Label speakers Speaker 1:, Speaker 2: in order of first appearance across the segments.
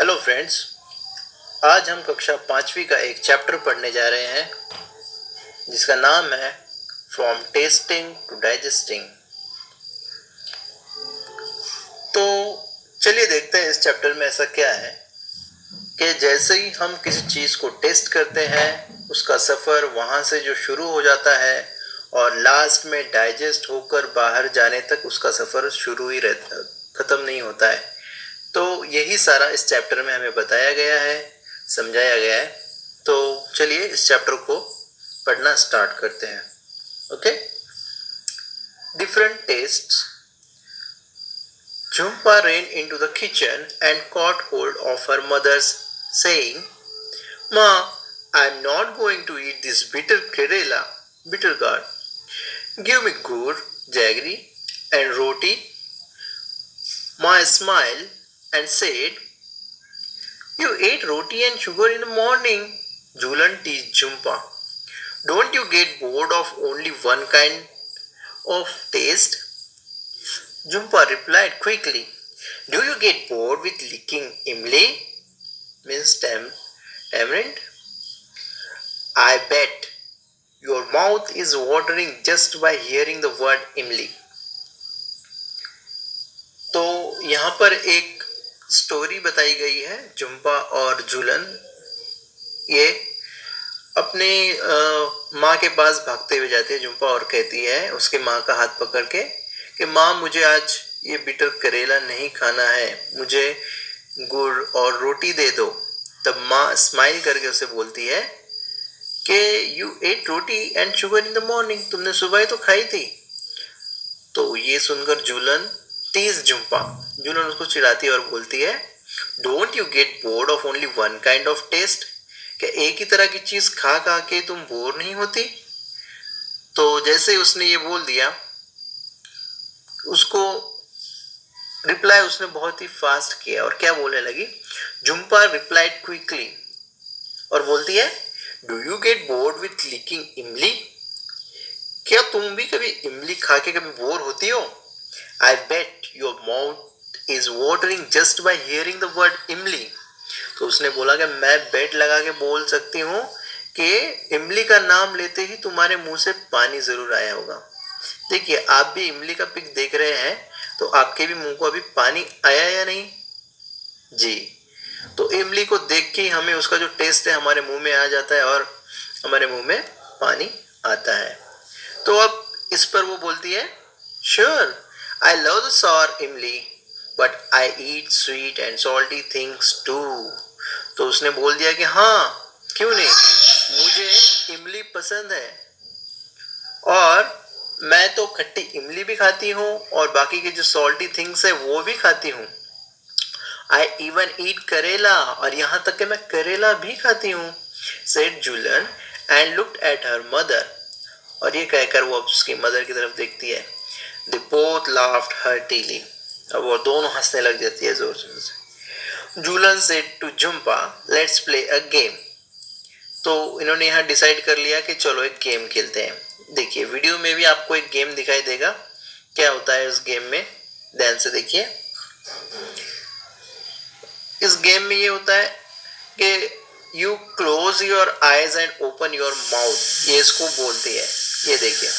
Speaker 1: Hello friends, आज हम कक्षा 5वीं का एक चैप्टर पढ़ने जा रहे हैं जिसका नाम है फ्रॉम टेस्टिंग टू डाइजेस्टिंग। तो चलिए देखते हैं इस चैप्टर में ऐसा क्या है कि जैसे ही हम किसी चीज़ को टेस्ट करते हैं उसका सफ़र वहाँ से जो शुरू हो जाता है और लास्ट में डाइजेस्ट होकर बाहर जाने तक उसका सफ़र शुरू ही रहता, ख़त्म नहीं होता है। तो यही सारा इस चैप्टर में हमें बताया गया है, समझाया गया है। तो चलिए इस चैप्टर को पढ़ना स्टार्ट करते हैं। Okay, different tests. Jhumpa ran into the kitchen and caught hold of her mother's, saying, "Ma, I'm not going to eat this bitter gourd. Give me gur, jaggery, and roti." Ma smiled and said, "You ate roti and sugar in the morning," Julan teased Jhumpa. "Don't you get bored of only one kind of taste?" Jhumpa replied quickly, "Do you get bored with licking imli?" Means tamarind. "I bet your mouth is watering just by hearing the word imli." तो यहाँ पर एक story बताई गई है। झुम्पा और झूलन ये अपने माँ के पास भागते हुए जाती है झुम्पा और कहती है उसके माँ का हाथ पकड़ के कि माँ, मुझे आज ये बिटर करेला नहीं खाना है, मुझे गुड़ और रोटी दे दो। तब माँ स्माइल करके उसे बोलती है कि you ate roti and sugar in the morning, तुमने सुबह तो खाई थी। तो ये सुनकर झूलन टीज झुम्पा उसको चिढ़ाती है और बोलती है, don't you get bored of only one kind of taste, क्या एक ही तरह की चीज खा खा के तुम बोर नहीं होती। तो जैसे उसने ये बोल दिया, उसको रिप्लाई उसने बहुत ही फास्ट किया और क्या बोलने लगी, झुम्पा रिप्लाइड क्विकली और बोलती है, do you get bored with licking imli, क्या तुम भी कभी इमली खा के कभी बोर होती हो। I bet your mouth is watering just by hearing the word imli. तो उसने बोला कि मैं बेट लगा के बोल सकती हूँ कि इमली का नाम लेते ही तुम्हारे मुंह से पानी जरूर आया होगा। देखिए, आप भी इमली का पिक देख रहे हैं तो आपके भी मुंह को अभी पानी आया या नहीं जी। तो इमली को देख के हमें उसका जो टेस्ट है हमारे मुंह में आ जाता है और हमारे मुंह में पानी आता है। तो अब इस पर वो बोलती है, sure I love the sour imli but I eat sweet and salty things too. तो उसने बोल दिया कि हाँ, क्यों नहीं, मुझे इमली पसंद है और मैं तो खट्टी इमली भी खाती हूँ और बाकी के जो सॉल्टी थिंग्स है वो भी खाती हूँ। आई इवन ईट करेला, और यहाँ तक कि मैं करेला भी खाती हूँ, said Julan and looked at her mother. और ये कहकर वो उसकी मदर की तरफ देखती है। दे बोथ लाफ्ड हर्टीली, अब वो दोनों हंसने लग जाती है जोर जोर से। Julan said to Jhumpa, let's play a game. तो इन्होंने यहाँ डिसाइड कर लिया कि चलो एक गेम खेलते हैं। देखिए, वीडियो में भी आपको एक गेम दिखाई देगा, क्या होता है उस गेम में, ध्यान से देखिए। इस गेम में ये होता है कि you close your eyes and open your mouth, ये इसको बोलती है। ये देखिए,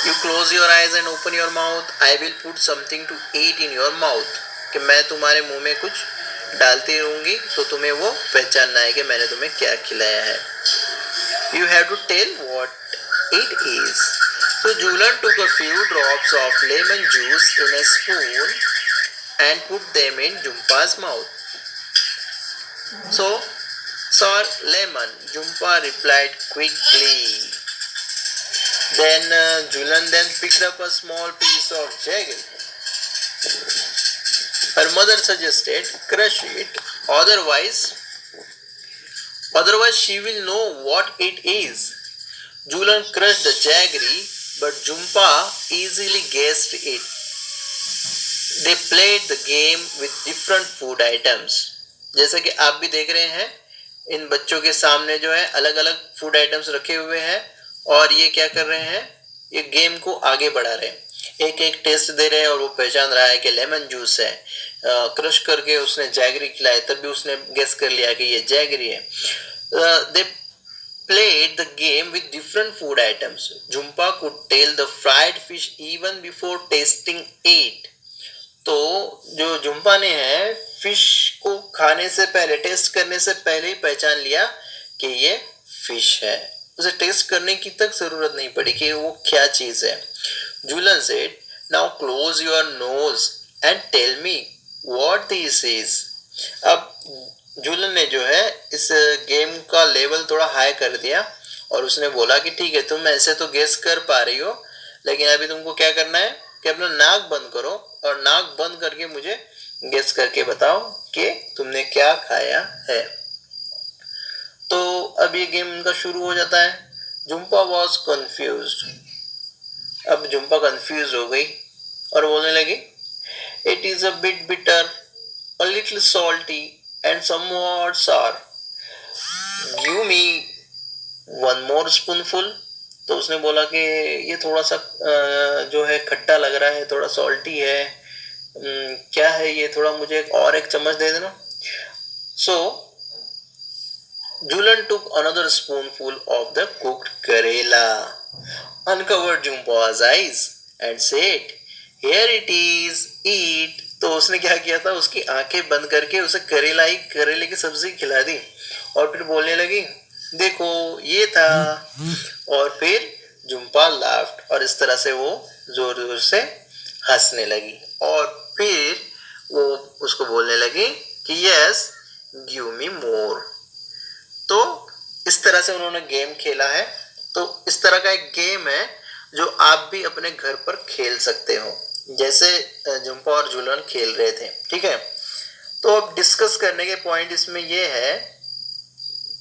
Speaker 1: you close your eyes and open your mouth, I will put something to eat in your mouth, कि मैं तुम्हारे मुंह में कुछ डालती रहूंगी तो तुम्हें वो पहचानना है कि मैंने तुम्हें क्या खिलाया है। You have to tell what it is. So Julan took a few drops of lemon juice in a spoon and put them in Jumpa's mouth. So, sir, lemon, Jumpa replied quickly. Then Julan then picked up a small piece of jaggery. Her mother suggested, crush it, otherwise she will know what it is. Julan crushed the jaggery, but Jumpa easily guessed it. They played the game with different food items. जैसा कि आप भी देख रहे हैं, इन बच्चों के सामने जो है अलग अलग फूड आइटम्स रखे हुए हैं और ये क्या कर रहे हैं, ये गेम को आगे बढ़ा रहे हैं। एक एक टेस्ट दे रहे हैं और वो पहचान रहा है कि लेमन जूस है। क्रश करके उसने जैगरी खिलाई, तब भी उसने गेस कर लिया कि ये जैगरी है। दे played the game with different food items. Jhumpa could tell the fried fish even before tasting it. तो जो जुम्पा ने है फिश को खाने से पहले, टेस्ट करने से पहले ही पहचान लिया कि ये फिश है। उसे टेस्ट करने की तक जरूरत नहीं पड़ी कि वो क्या चीज है। Julan said, now close your nose and tell me what this is. अब जूलन ने जो है इस गेम का लेवल थोड़ा हाई कर दिया और उसने बोला कि ठीक है, तुम ऐसे तो गेस कर पा रही हो, लेकिन अभी तुमको क्या करना है कि अपना नाक बंद करो और नाक बंद करके मुझे गेस करके बताओ कि तुमने क्या खाया है। तो अब ये गेम उनका शुरू हो जाता है। Jhumpa was confused. अब जुम्पा कंफ्यूज हो गई और बोलने लगी, it is a bit bitter, a little salty and somewhat sour. Give me one more spoonful. तो उसने बोला कि ये थोड़ा सा जो है खट्टा लग रहा है, थोड़ा सॉल्टी है, क्या है ये, थोड़ा मुझे और एक चम्मच दे देना। सो Julan took another spoonful of the cooked karela, uncovered Jumpa's eyes and said, here it is, eat. तो उसने क्या किया था, उसकी आंखें बंद करके उसे करेले की सब्जी खिला दी और फिर बोलने लगी, देखो ये था। और फिर जुम्पा लाफ्ट और इस तरह से वो जोर जोर से हंसने लगी और फिर वो उसको बोलने लगी कि यस गिव मी मोर। तो इस तरह से उन्होंने गेम खेला है। तो इस तरह का एक गेम है जो आप भी अपने घर पर खेल सकते हो, जैसे जुम्पा और जुलन खेल रहे थे। ठीक है, तो अब डिस्कस करने के पॉइंट इसमें ये है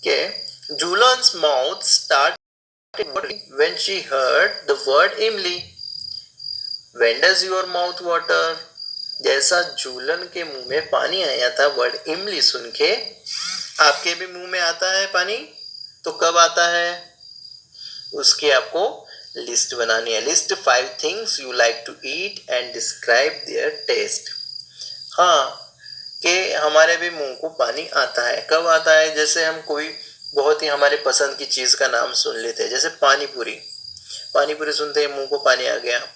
Speaker 1: कि Julan's mouth started when she heard the word imli. When does your mouth water. जैसा जुलन के मुंह में पानी आया था वर्ड इमली सुन के, आपके भी मुंह में आता है पानी? तो कब आता है, उसकी आपको लिस्ट बनानी है। List 5 things you like to eat and describe their taste. हाँ, कि हमारे भी मुंह को पानी आता है। कब आता है? जैसे हम कोई बहुत ही हमारे पसंद की चीज का नाम सुन लेते हैं, जैसे पानी पूरी। पानी पूरी सुनते ही मुंह को पानी आ गया।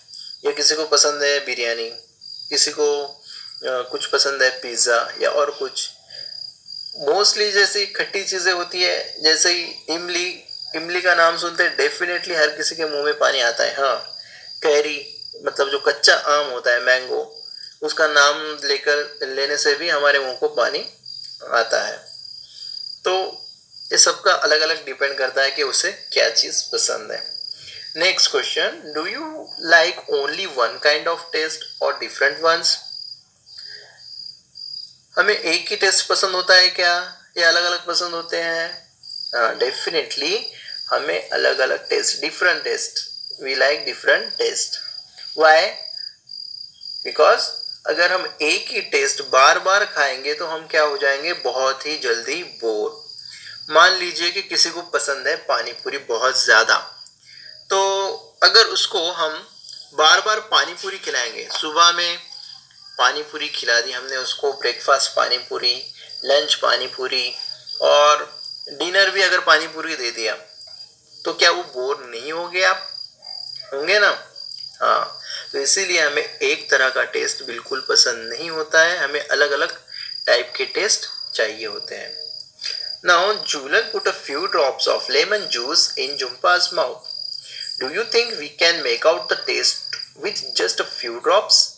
Speaker 1: या किसी को पसंद है बिरयानी, किसी को कुछ पसंद है पिज्जा या और कुछ। मोस्टली जैसी खट्टी चीजें होती है, जैसे ही इमली, इमली का नाम सुनते डेफिनेटली हर किसी के मुंह में पानी आता है। हाँ, कैरी मतलब जो कच्चा आम होता है, मैंगो, उसका नाम लेने से भी हमारे मुंह को पानी आता है। तो ये सबका अलग अलग डिपेंड करता है कि उसे क्या चीज पसंद है। Next question, do you like only one kind of taste और डिफरेंट वंस। हमें एक ही टेस्ट पसंद होता है क्या, या अलग अलग पसंद होते हैं? डेफिनेटली हमें अलग अलग taste, different taste, we like different taste. Why? Because अगर हम एक ही टेस्ट बार बार खाएंगे तो हम क्या हो जाएंगे, बहुत ही जल्दी बोर। मान लीजिए कि किसी को पसंद है पानी पूरी बहुत ज्यादा, तो अगर उसको हम बार बार पानी पूरी खिलाएंगे, सुबह में पानी पूरी खिला दी हमने उसको, ब्रेकफास्ट पानी पूरी, लंच पानी पूरी और डिनर भी अगर पानी पूरी दे दिया, तो क्या वो बोर नहीं होंगे? आप होंगे ना? हाँ, तो इसीलिए हमें एक तरह का टेस्ट बिल्कुल पसंद नहीं होता है, हमें अलग अलग टाइप के टेस्ट चाहिए होते हैं। Now Julan put a few drops of lemon juice in Jumpa's mouth. Do you think we can make out the taste with just a few drops?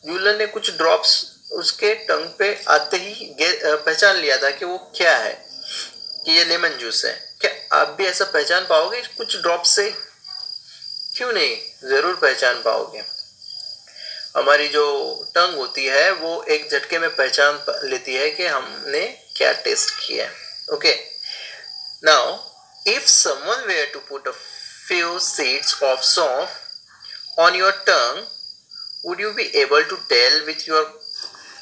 Speaker 1: Jhulan ने कुछ ड्रॉप्स उसके टंग पे आते ही पहचान लिया था कि वो क्या है, कि ये लेमन जूस है। क्या आप भी ऐसा पहचान पाओगे कुछ ड्रॉप से? क्यों नहीं, जरूर पहचान पाओगे। हमारी जो टंग होती है वो एक झटके में पहचान लेती है कि हमने क्या टेस्ट किया है। Okay, now if someone were to put a few seeds of soap on your tongue, would you be able to tell with your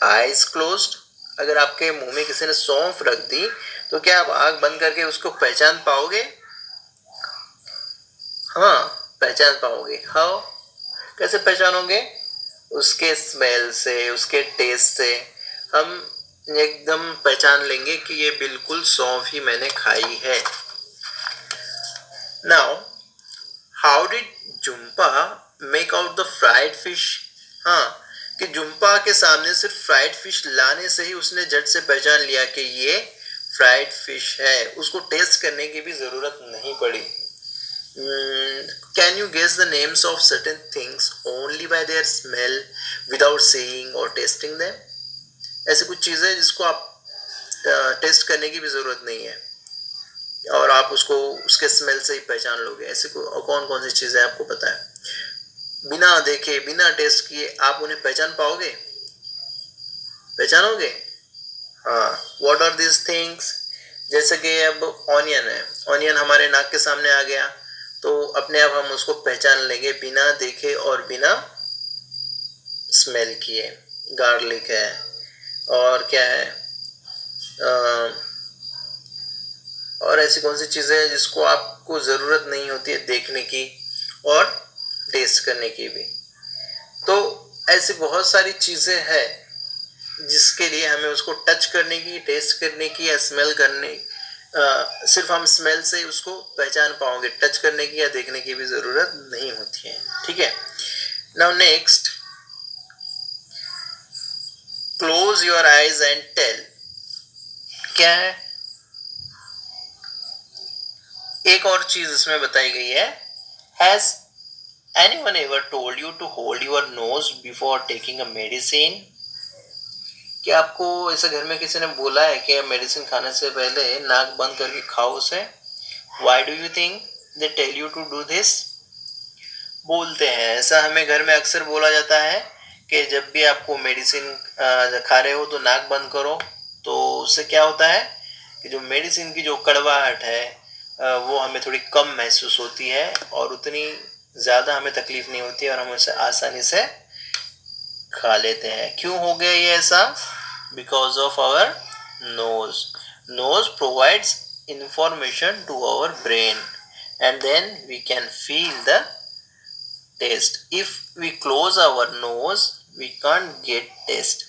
Speaker 1: eyes closed? अगर आपके मुंह में किसी ने सौंफ रख दी तो क्या आप आंख बंद करके उसको पहचान पाओगे? हाँ, पहचान पाओगे। हाउ? कैसे पहचानोगे? उसके स्मेल से, उसके टेस्ट से हम एकदम पहचान लेंगे कि ये बिल्कुल सौंफ ही मैंने खाई है। Now how did Jhumpa make out the fried fish? हाँ, कि जुम्पा के सामने सिर्फ फ्राइड फिश लाने से ही उसने झट से पहचान लिया कि ये फ्राइड फिश है, उसको टेस्ट करने की भी जरूरत नहीं पड़ी। Can you guess the names of certain things only by their smell without seeing or tasting them? ऐसी कुछ चीजें जिसको आप टेस्ट करने की भी जरूरत नहीं है और आप उसको उसके स्मेल से ही पहचान लोगे। ऐसे कौन कौन सी चीजें आपको पता है? बिना देखे, बिना टेस्ट किए आप उन्हें पहचान पाओगे? पहचानोगे? हाँ, व्हाट आर दिस थिंग्स? जैसे कि अब ऑनियन है, ऑनियन हमारे नाक के सामने आ गया तो अपने आप हम उसको पहचान लेंगे बिना देखे और बिना स्मेल किए। गार्लिक है, और क्या है, और ऐसी कौन सी चीजें हैं जिसको आपको जरूरत नहीं होती है देखने की और टेस्ट करने की भी? तो ऐसी बहुत सारी चीजें हैं जिसके लिए हमें उसको टच करने की, टेस्ट करने की या स्मेल करने, सिर्फ हम स्मेल से ही उसको पहचान पाओगे, टच करने की या देखने की भी जरूरत नहीं होती है। ठीक है, now next, close your eyes and tell. क्या है? एक और चीज इसमें बताई गई है, has anyone ever told you to hold your nose before taking a medicine? कि आपको ऐसे घर में किसी ने बोला है कि मेडिसिन खाने से पहले नाक बंद करके खाओ उसे? Why do you think they tell you to do this? बोलते हैं ऐसा, हमें घर में अक्सर बोला जाता है कि जब भी आपको मेडिसिन खा रहे हो तो नाक बंद करो। तो उससे क्या होता है कि जो मेडिसिन की जो कड़वाहट है वो हमें थोड़ी कम महसूस होती है और उतनी ज़्यादा हमें तकलीफ नहीं होती और हम उसे आसानी से खा लेते हैं। क्यों हो गया ये ऐसा? Because of our nose. Nose provides information to our brain and then we can feel the taste. If we close our nose we can't get taste.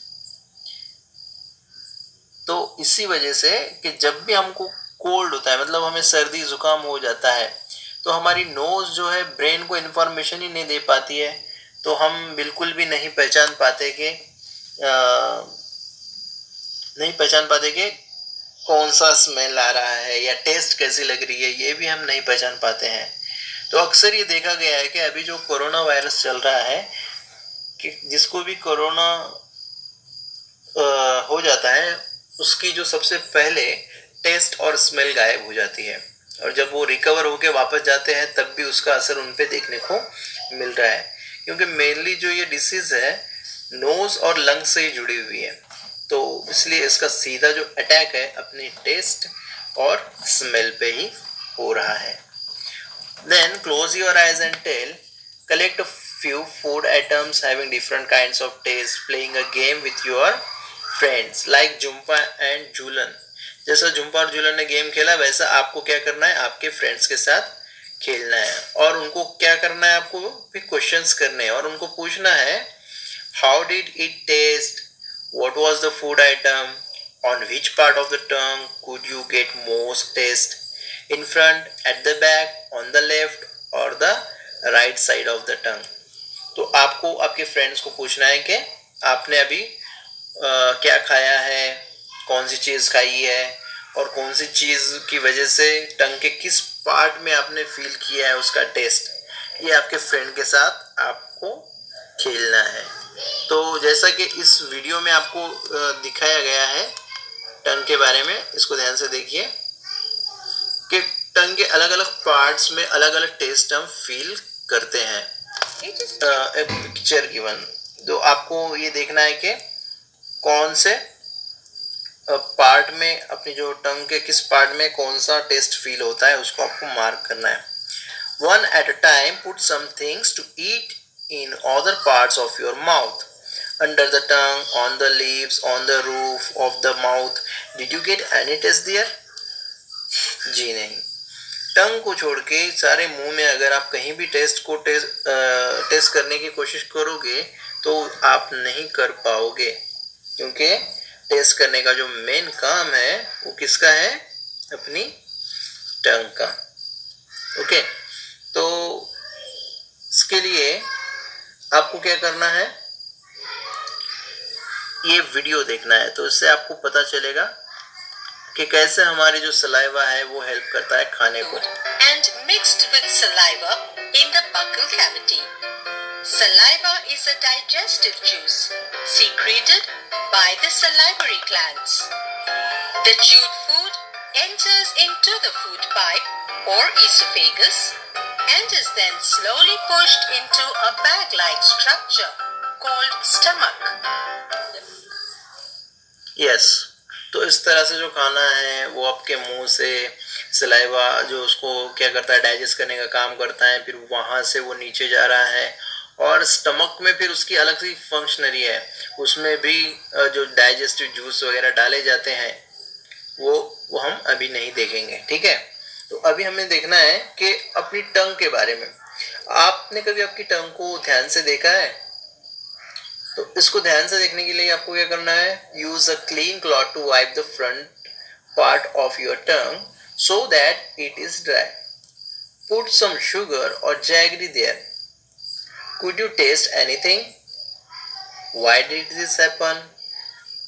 Speaker 1: तो इसी वजह से कि जब भी हमको कोल्ड होता है, मतलब हमें सर्दी जुकाम हो जाता है, तो हमारी नोज जो है ब्रेन को इन्फॉर्मेशन ही नहीं दे पाती है, तो हम बिल्कुल भी नहीं पहचान पाते कि कौन सा स्मेल आ रहा है या टेस्ट कैसी लग रही है, ये भी हम नहीं पहचान पाते हैं। तो अक्सर ये देखा गया है कि अभी जो कोरोना वायरस चल रहा है, कि जिसको भी कोरोना हो जाता है उसकी जो सबसे पहले टेस्ट और स्मेल गायब हो जाती है, और जब वो रिकवर होके वापस जाते हैं तब भी उसका असर उन पे देखने को मिल रहा है, क्योंकि मेनली जो ये डिसीज है नोज और लंग से ही जुड़ी हुई है, तो इसलिए इसका सीधा जो अटैक है अपने टेस्ट और स्मेल पे ही हो रहा है। Then close your eyes and tell. Collect a few food items having different kinds of taste, playing a game with your friends like Jumpa and Julan. जैसा जुम्पा और जुलन ने गेम खेला वैसा आपको क्या करना है, आपके फ्रेंड्स के साथ खेलना है और उनको क्या करना है, आपको भी क्वेश्चंस करने हैं और उनको पूछना है how did it taste, what was the food item, on which part of the tongue could you get most taste, in front, at the back, on the left or the right side of the tongue. तो आपको आपके friends को पूछना है कि आपने अभी क्या खाया है, कौन सी चीज़ खाई है और कौन सी चीज़ की वजह से टंग के किस पार्ट में आपने फील किया है उसका टेस्ट। ये आपके फ्रेंड के साथ आपको खेलना है। तो जैसा कि इस वीडियो में आपको दिखाया गया है टंग के बारे में, इसको ध्यान से देखिए कि टंग के अलग अलग पार्ट्स में अलग अलग टेस्ट हम फील करते हैं। एक पिक्चर गिवन, तो आपको ये देखना है कि कौन से पार्ट में, अपनी जो टंग के किस पार्ट में कौन सा टेस्ट फील होता है उसको आपको मार्क करना है। One at a time put some things to eat in other parts of your mouth. under the tongue, on the lips, on the roof of the mouth. Did you get any taste there? जी नहीं. टंग को छोड़ के सारे मुंह में अगर आप कहीं भी टेस्ट करने की कोशिश करोगे तो आप नहीं कर पाओगे, क्योंकि टेस्ट करने का जो मेन काम है वो किसका है? अपनी टंग का. ओके, तो इसके लिए आपको क्या करना है? ये वीडियो देखना है, तो इससे आपको पता चलेगा कि कैसे हमारी जो सलाइवा है वो हेल्प करता है खाने को.
Speaker 2: And mixed with saliva in the buccal cavity. Saliva is a digestive juice secreted by the salivary glands. The chewed food enters into the food pipe or esophagus and is then slowly pushed into a bag-like structure called stomach.
Speaker 1: Yes. तो इस तरह से जो खाना है वो आपके मुंह से सलाइवा जो उसको क्या करता है, डाइजेस्ट करने का काम करता है, फिर वहां से वो नीचे जा रहा है और स्टमक में फिर उसकी अलग सी फंक्शनरी है, उसमें भी जो डाइजेस्टिव जूस वगैरह डाले जाते हैं वो हम अभी नहीं देखेंगे. ठीक है, तो अभी हमें देखना है कि अपनी टंग के बारे में. आपने कभी आपकी टंग को ध्यान से देखा है? तो इसको ध्यान से देखने के लिए आपको क्या करना है? Use a clean cloth to wipe the front part of your tongue so that it is dry. Put some sugar और jaggery there. Could you taste anything? Why did this happen?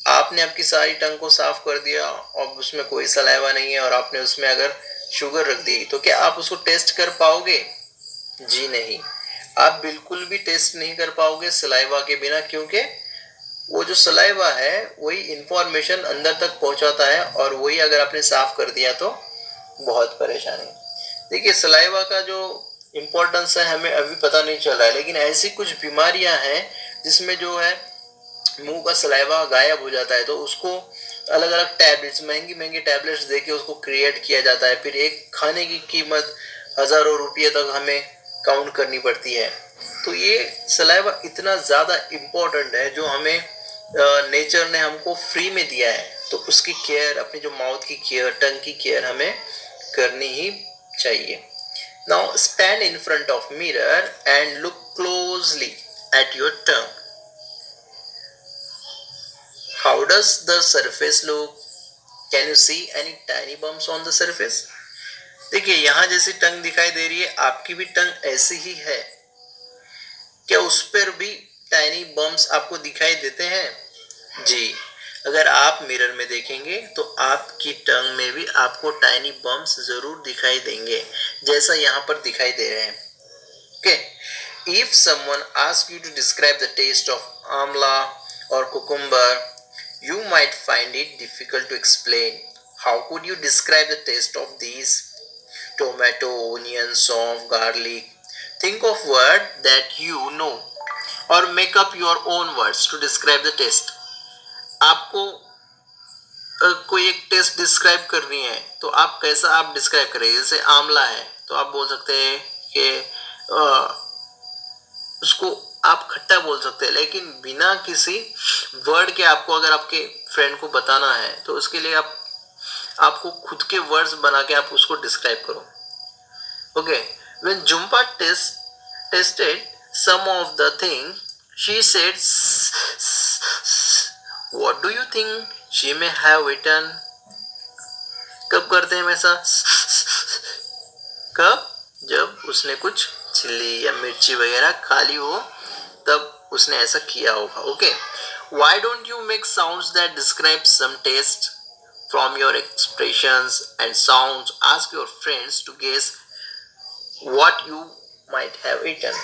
Speaker 1: आपने आपकी सारी टंग को साफ कर दिया और उसमें कोई सलाइवा नहीं है और आपने उसमें अगर शुगर रख दी तो क्या आप उसको टेस्ट कर पाओगे? जी नहीं, आप बिल्कुल भी टेस्ट नहीं कर पाओगे सलाइवा के बिना, क्योंकि वो जो सलाइवा है वही इंफॉर्मेशन अंदर तक पहुंचाता है और वही अगर आपने साफ कर दिया तो बहुत परेशानी. देखिए, सलाइवा का जो इम्पोर्टेंस है हमें अभी पता नहीं चल रहा है, लेकिन ऐसी कुछ बीमारियां हैं जिसमें जो है मुंह का सलाइवा गायब हो जाता है, तो उसको अलग अलग टैबलेट्स, महंगी महंगी टैबलेट्स देके उसको क्रिएट किया जाता है. फिर एक खाने की कीमत हजारों रुपये तक हमें काउंट करनी पड़ती है. तो ये सलाइवा इतना ज़्यादा इम्पोर्टेंट है जो हमें नेचर ने हमको फ्री में दिया है, तो उसकी केयर, अपनी जो माउथ की केयर, टंग की केयर हमें करनी ही चाहिए. Now stand in front of mirror and look closely at your tongue. How does the surface look? Can you see any tiny bumps on the surface? देखिए, यहाँ जैसी टंग दिखाई दे रही है, आपकी भी टंग ऐसी ही है. क्या उस पर भी टाइनी बम्प्स आपको दिखाई देते हैं? जी, अगर आप मिरर में देखेंगे तो आपकी टंग में भी आपको टाइनी बम्प्स जरूर दिखाई देंगे, जैसा यहाँ पर दिखाई दे रहे हैं. Okay, if someone asks you to describe the taste of amla or cucumber, you might find it difficult to explain. How could you describe the taste of these? Tomato, onion, sauce, garlic. Think of word that you know or make up your own words to describe the taste. आपको कोई एक test describe करनी है तो आप कैसा आप describe करेंगे? जैसे आंवला है तो आप बोल सकते हैं कि उसको आप खट्टा बोल सकते हैं, लेकिन बिना किसी वर्ड के आपको अगर आपके फ्रेंड को बताना है तो उसके लिए आपको खुद के वर्ड्स बना के आप उसको डिस्क्राइब करो. Okay, when Jumpa tasted some of the thing she said, what do you think she may have eaten? कब करते हैं ऐसा? कब? जब उसने कुछ चिल्ली या मिर्ची वगैरह खा ली हो, तब उसने ऐसा किया होगा. Okay, why don't you make sounds that describe some taste from your expressions and sounds? Ask your friends to guess what you might have eaten.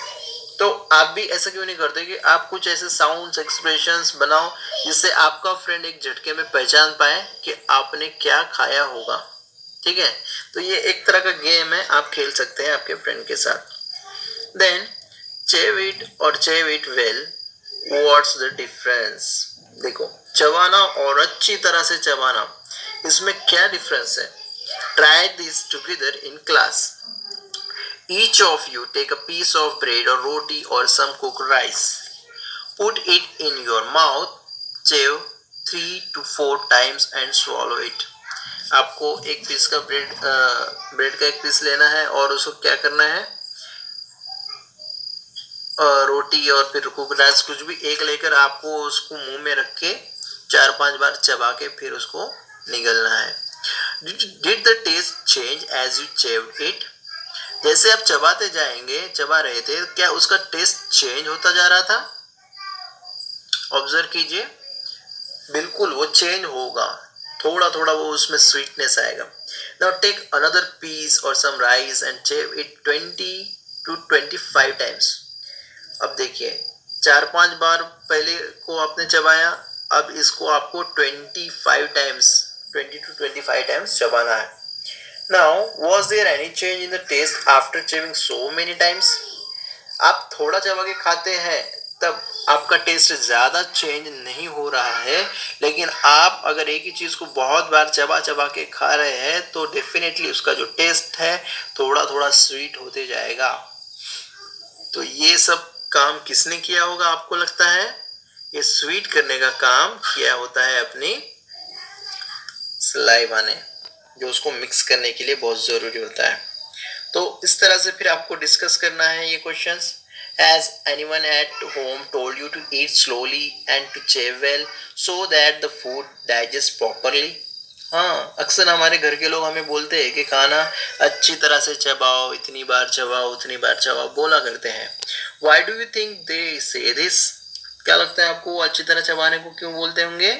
Speaker 1: तो आप भी ऐसा क्यों नहीं करते कि आप कुछ ऐसे साउंड्स, एक्सप्रेशंस बनाओ जिससे आपका फ्रेंड एक झटके में पहचान पाए कि आपने क्या खाया होगा. ठीक है, तो ये एक तरह का गेम है, आप खेल सकते हैं आपके फ्रेंड के साथ. देन chew it और chew it well. What's the difference? देखो, चबाना और अच्छी तरह से चबाना, इसमें क्या डिफरेंस है? Try this together in class. Each of you take a piece of bread or roti or some cooked rice. Put it in your mouth, chew 3 to 4 times and swallow it. आपको एक piece का bread का एक piece लेना है और उसको क्या करना है, रोटी और फिर कुकरास कुछ भी एक लेकर आपको उसको मुंह में रख के 4-5 बार चबा के फिर उसको निगलना है. Did the taste change as you chewed it? जैसे आप चबाते जाएंगे, चबा रहे थे, क्या उसका टेस्ट चेंज होता जा रहा था? ऑब्जर्व कीजिए, बिल्कुल वो चेंज होगा, थोड़ा थोड़ा वो उसमें स्वीटनेस आएगा. नाउ टेक अनदर पीस और some rice and chew it 20 to 25 times. अब देखिए 4-5 बार पहले को आपने चबाया, अब इसको आपको 25 टाइम्स 20 to 25 टाइम्स चबाना है. Now, was there any change in the taste after chewing so many times? आप थोड़ा चबा के खाते हैं तब आपका टेस्ट ज़्यादा चेंज नहीं हो रहा है, लेकिन आप अगर एक ही चीज़ को बहुत बार चबा चबा के खा रहे हैं तो डेफिनेटली उसका जो टेस्ट है थोड़ा थोड़ा स्वीट होते जाएगा. तो ये सब काम किसने किया होगा आपको लगता है? ये स्वीट करने का काम किया होता है अपनी सलाइवा ने, जो उसको मिक्स करने के लिए बहुत ज़रूरी होता है. तो इस तरह से फिर आपको डिस्कस करना है ये questions. Has anyone at home told you to eat slowly and to chew well so that the food digests properly? हाँ, अक्सर हमारे घर के लोग हमें बोलते हैं कि खाना अच्छी तरह से चबाओ, इतनी बार चबाओ, उतनी बार चबाओ, बोला करते हैं. Why do you think they say this? क्या लगता है आपको वो अच्छी तरह चबाने को क्यों बोलते होंगे?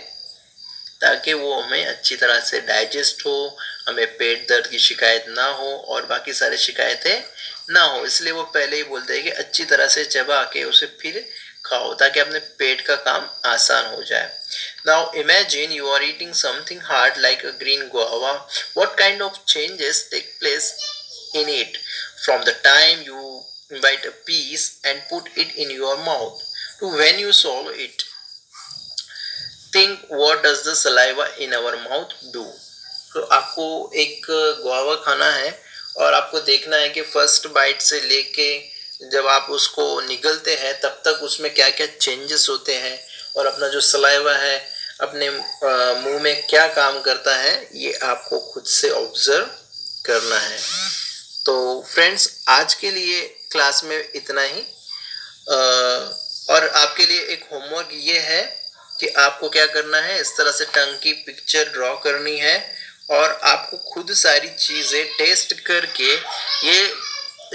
Speaker 1: ताकि वो हमें अच्छी तरह से डाइजेस्ट हो, हमें पेट दर्द की शिकायत ना हो और बाकी सारी शिकायतें ना हो. इसलिए वो पहले ही बोलते हैं कि अच्छी तरह से चबा के उसे फिर खाओ ताकि अपने पेट का काम आसान हो जाए. Now imagine you are eating something hard like a green guava. What kind of changes take place in it from the time you bite a piece and put it in your mouth to when you swallow it? Think, what does the saliva in our mouth do? तो आपको एक guava खाना है और आपको देखना है कि फर्स्ट बाइट से लेके जब आप उसको निगलते हैं तब तक उसमें क्या क्या चेंजेस होते हैं और अपना जो सलाइवा है अपने मुंह में क्या काम करता है, ये आपको खुद से ऑब्जर्व करना है. तो फ्रेंड्स, आज के लिए क्लास में इतना ही. और आपके लिए एक होमवर्क ये है कि आपको क्या करना है, इस तरह से टंग की पिक्चर ड्रॉ करनी है और आपको खुद सारी चीज़ें टेस्ट करके ये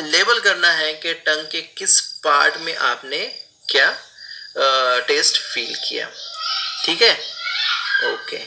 Speaker 1: लेबल करना है कि टंग के किस पार्ट में आपने क्या टेस्ट फील किया. ठीक है? ओके.